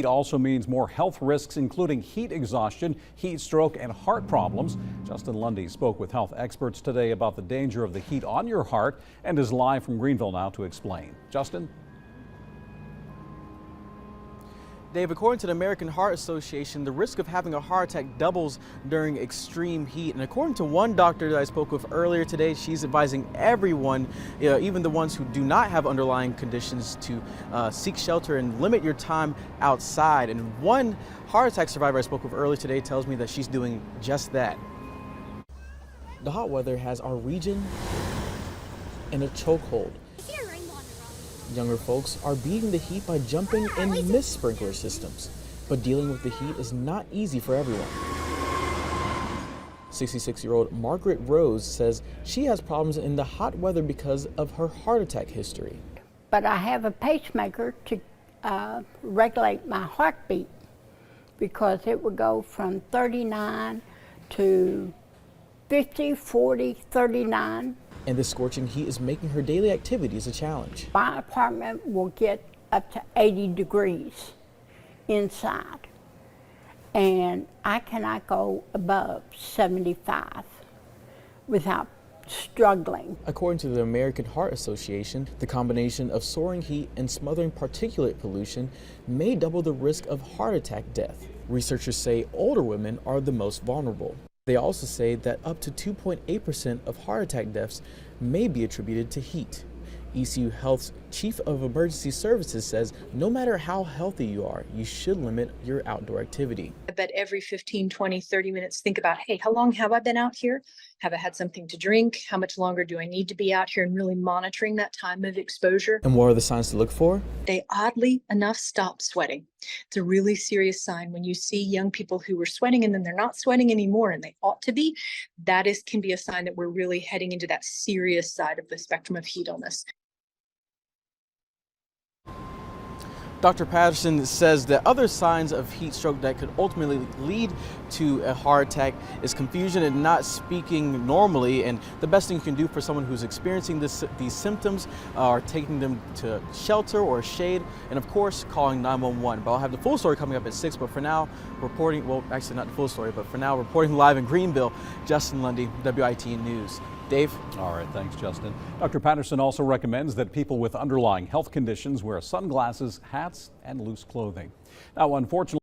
It also means more health risks, including heat exhaustion, heat stroke, and heart problems. Justin Lundy spoke with health experts today about the danger of the heat on your heart and is live from Greenville now to explain. Justin? Dave, according to the American Heart Association, the risk of having a heart attack doubles during extreme heat. And according to one doctor that I spoke with earlier today, she's advising everyone, even the ones who do not have underlying conditions, to seek shelter and limit your time outside. And one heart attack survivor I spoke with earlier today tells me that she's doing just that. The hot weather has our region in a chokehold. Younger folks are beating the heat by jumping in mist sprinkler systems, but dealing with the heat is not easy for everyone. 66-year-old Margaret Rose says she has problems in the hot weather because of her heart attack history. But I have a pacemaker to regulate my heartbeat because it would go from 39 to 50, 40, 39. And the scorching heat is making her daily activities a challenge. My apartment will get up to 80 degrees inside, and I cannot go above 75 without struggling. According to the American Heart Association, the combination of soaring heat and smothering particulate pollution may double the risk of heart attack death. Researchers say older women are the most vulnerable. They also say that up to 2.8% of heart attack deaths may be attributed to heat. ECU Health's Chief of Emergency Services says no matter how healthy you are, you should limit your outdoor activity. I bet every 15, 20, 30 minutes, think about, hey, how long have I been out here? Have I had something to drink? How much longer do I need to be out here? And really monitoring that time of exposure. And what are the signs to look for? They oddly enough stop sweating. It's a really serious sign when you see young people who are sweating and then they're not sweating anymore and they ought to be. That can be a sign that we're really heading into that serious side of the spectrum of heat illness. Dr. Patterson says that other signs of heat stroke that could ultimately lead to a heart attack is confusion and not speaking normally. And the best thing you can do for someone who's experiencing these symptoms are taking them to shelter or shade, and of course calling 911. But I'll have the full story coming up at 6. But for now, reporting, well, actually not the full story, but for now, reporting live in Greenville, Justin Lundy, WITN News. Dave? All right, thanks, Justin. Dr. Patterson also recommends that people with underlying health conditions wear sunglasses, hats, and loose clothing. Now, unfortunately,